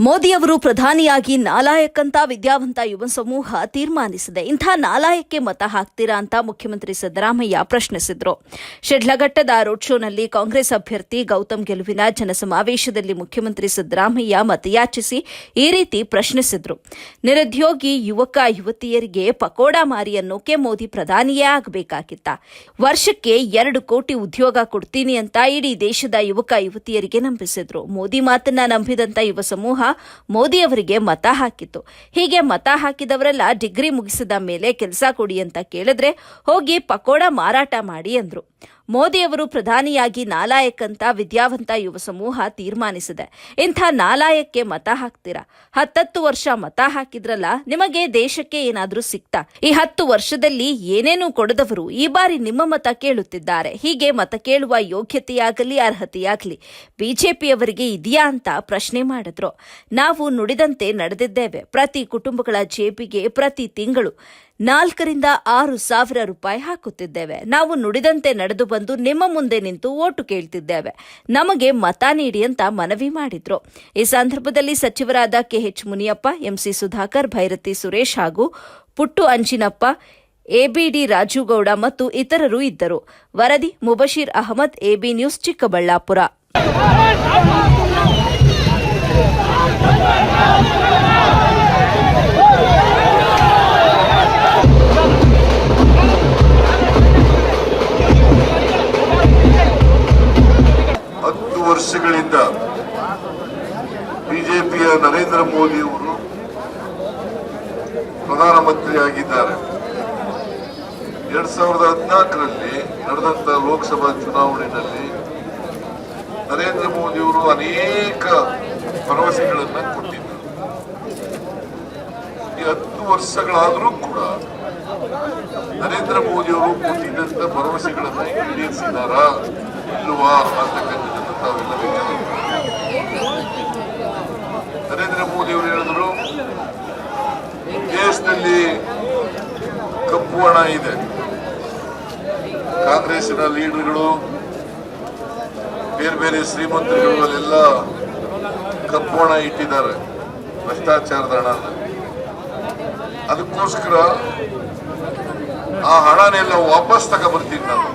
ಮೋದಿ ಅವರು ಪ್ರಧಾನಿಯಾಗಿ ನಾಲಾಯಕ್ ಅಂತ ವಿದ್ಯಾವಂತ ಯುವ ಸಮೂಹ ತೀರ್ಮಾನಿಸಿದೆ. ಇಂಥ ನಾಲಾಯಕ್ಕೆ ಮತ ಹಾಕ್ತೀರಾ ಅಂತ ಮುಖ್ಯಮಂತ್ರಿ ಸಿದ್ದರಾಮಯ್ಯ ಪ್ರಶ್ನಿಸಿದ್ರು. ಶಿಡ್ಲಘಟ್ಟದ ರೋಡ್ ಶೋನಲ್ಲಿ ಕಾಂಗ್ರೆಸ್ ಅಭ್ಯರ್ಥಿ ಗೌತಮ್ ಗೆಲುವಿನ ಜನಸಮಾವೇಶದಲ್ಲಿ ಮುಖ್ಯಮಂತ್ರಿ ಸಿದ್ದರಾಮಯ್ಯ ಮತಯಾಚಿಸಿ ಈ ರೀತಿ ಪ್ರಶ್ನಿಸಿದ್ರು. ನಿರುದ್ಯೋಗಿ ಯುವಕ ಯುವತಿಯರಿಗೆ ಪಕೋಡಾ ಮಾರಿ ಅನ್ನೋಕೆ ಮೋದಿ ಪ್ರಧಾನಿಯೇ ಆಗಬೇಕಾಗಿತ್ತ? ವರ್ಷಕ್ಕೆ 2 ಕೋಟಿ ಉದ್ಯೋಗ ಕೊಡ್ತೀನಿ ಅಂತ ಇಡೀ ದೇಶದ ಯುವಕ ಯುವತಿಯರಿಗೆ ನಂಬಿಸಿದ್ರು. ಮೋದಿ ಮಾತನ್ನ ನಂಬಿದಂತ ಯುವ ಸಮೂಹ ಮೋದಿ ಅವರಿಗೆ ಮತ ಹಾಕಿತ್ತು. ಹೀಗೆ ಮತ ಹಾಕಿದವರೆಲ್ಲ ಡಿಗ್ರಿ ಮುಗಿಸಿದ ಮೇಲೆ ಕೆಲಸ ಕೊಡಿ ಅಂತ ಕೇಳಿದ್ರೆ ಹೋಗಿ ಪಕೋಡ ಮಾರಾಟ ಮಾಡಿ ಅಂದ್ರು. ಮೋದಿ ಅವರು ಪ್ರಧಾನಿಯಾಗಿ ನಾಲಾಯಕ್ ಅಂತ ವಿದ್ಯಾವಂತ ಯುವ ಸಮೂಹ ತೀರ್ಮಾನಿಸಿದೆ. ಇಂಥ ನಾಲಾಯಕ್ಕೆ ಮತ ಹಾಕ್ತೀರಾ? 10 ವರ್ಷ ಮತ ಹಾಕಿದ್ರಲ್ಲ, ನಿಮಗೆ ದೇಶಕ್ಕೆ ಏನಾದ್ರೂ ಸಿಕ್ತಾ? ಈ 10 ವರ್ಷದಲ್ಲಿ ಏನೇನೂ ಕೊಡದವರು ಈ ಬಾರಿ ನಿಮ್ಮ ಮತ ಕೇಳುತ್ತಿದ್ದಾರೆ. ಹೀಗೆ ಮತ ಕೇಳುವ ಯೋಗ್ಯತೆಯಾಗಲಿ ಅರ್ಹತೆಯಾಗಲಿ ಬಿಜೆಪಿಯವರಿಗೆ ಇದೆಯಾ ಅಂತ ಪ್ರಶ್ನೆ ಮಾಡಿದ್ರು. ನಾವು ನುಡಿದಂತೆ ನಡೆದಿದ್ದೇವೆ. ಪ್ರತಿ ಕುಟುಂಬಗಳ ಜೇಬಿಗೆ ಪ್ರತಿ ತಿಂಗಳು 4 ರಿಂದ 6 ಸಾವಿರ ರೂಪಾಯಿ ಹಾಕುತ್ತಿದ್ದೇವೆ. ನಾವು ನುಡಿದಂತೆ ನಡೆದು ಬಂದು ನಿಮ್ಮ ಮುಂದೆ ನಿಂತು ಓಟು ಕೇಳ್ತಿದ್ದೇವೆ. ನಮಗೆ ಮತ ನೀಡಿ ಅಂತ ಮನವಿ ಮಾಡಿದ್ರು. ಈ ಸಂದರ್ಭದಲ್ಲಿ ಸಚಿವರಾದ ಕೆಎಚ್ ಮುನಿಯಪ್ಪ, ಎಂಸಿ ಸುಧಾಕರ್, ಭೈರತಿ ಸುರೇಶ್ ಹಾಗೂ ಪುಟ್ಟು ಅಂಜಿನಪ್ಪ, ಎಬಿಡಿ ರಾಜುಗೌಡ ಮತ್ತು ಇತರರು ಇದ್ದರು. ವರದಿ ಮುಬಶೀರ್ ಅಹಮದ್, ಎಬಿ ನ್ಯೂಸ್, ಚಿಕ್ಕಬಳ್ಳಾಪುರ. ವರ್ಷಗಳಿಂದ ಬಿಜೆಪಿಯ ನರೇಂದ್ರ ಮೋದಿ ಅವರು ಪ್ರಧಾನಮಂತ್ರಿಯಾಗಿದ್ದಾರೆ. 2014ರಲ್ಲಿ ನಡೆದಂತ ಲೋಕಸಭಾ ಚುನಾವಣೆಯಲ್ಲಿ ನರೇಂದ್ರ ಮೋದಿ ಅವರು ಅನೇಕ ಭರವಸೆಗಳನ್ನು ಕೊಟ್ಟಿದ್ದರು. ಈ 10 ವರ್ಷಗಳಾದರೂ ಕೂಡ ನರೇಂದ್ರ ಮೋದಿ ಅವರು ಕೊಟ್ಟಿದ್ದಂತ ಭರವಸೆಗಳನ್ನು ಈಡೇರಿಸಿದಾರಾ ಇಲ್ವಾ ಅಂತಕ್ಕಂಥದ್ದನ್ನು ತಾವೆಲ್ಲ ವಿಚಾರ. ನರೇಂದ್ರ ಮೋದಿ ಅವರು ಹೇಳಿದ್ರು, ದೇಶದಲ್ಲಿ ಕಪ್ಪು ಹಣ ಇದೆ. ಕಾಂಗ್ರೆಸ್ಸಿನ ಲೀಡರ್ಗಳು, ಬೇರೆ ಬೇರೆ ಶ್ರೀಮಂತರುಗಳು ಅಲ್ಲೆಲ್ಲ ಕಪ್ಪು ಹಣ ಇಟ್ಟಿದ್ದಾರೆ, ಭ್ರಷ್ಟಾಚಾರದ ಹಣ. ಅದಕ್ಕೋಸ್ಕರ ಆ ಹಣನೆಲ್ಲ ವಾಪಸ್ ತಗೊಬರ್ತೀನಿ ನಾನು.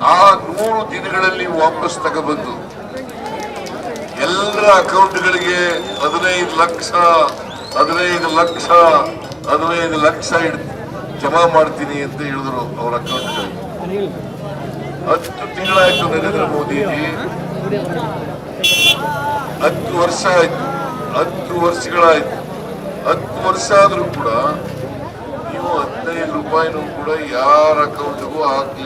ಆ 100 ದಿನಗಳಲ್ಲಿ ವಾಪಸ್ ತಗೊಬಂದು ಎಲ್ಲರ ಅಕೌಂಟ್ಗಳಿಗೆ 15 ಲಕ್ಷ ಜಮಾ ಮಾಡ್ತೀನಿ ಅಂತ ಹೇಳಿದ್ರು ಅವರ ಅಕೌಂಟ್ಗಳಿಗೆ. 10 ತಿಂಗಳಾಯ್ತು ನರೇಂದ್ರ ಮೋದಿಜಿ, 10 ವರ್ಷ ಆಯ್ತು, 10 ವರ್ಷಗಳಾಯ್ತು. 10 ವರ್ಷ ಆದ್ರೂ ಕೂಡ ನೀವು 15 ರೂಪಾಯಿನೂ ಕೂಡ ಯಾರ ಅಕೌಂಟ್ಗೂ ಹಾಕಲಿಲ್ಲ.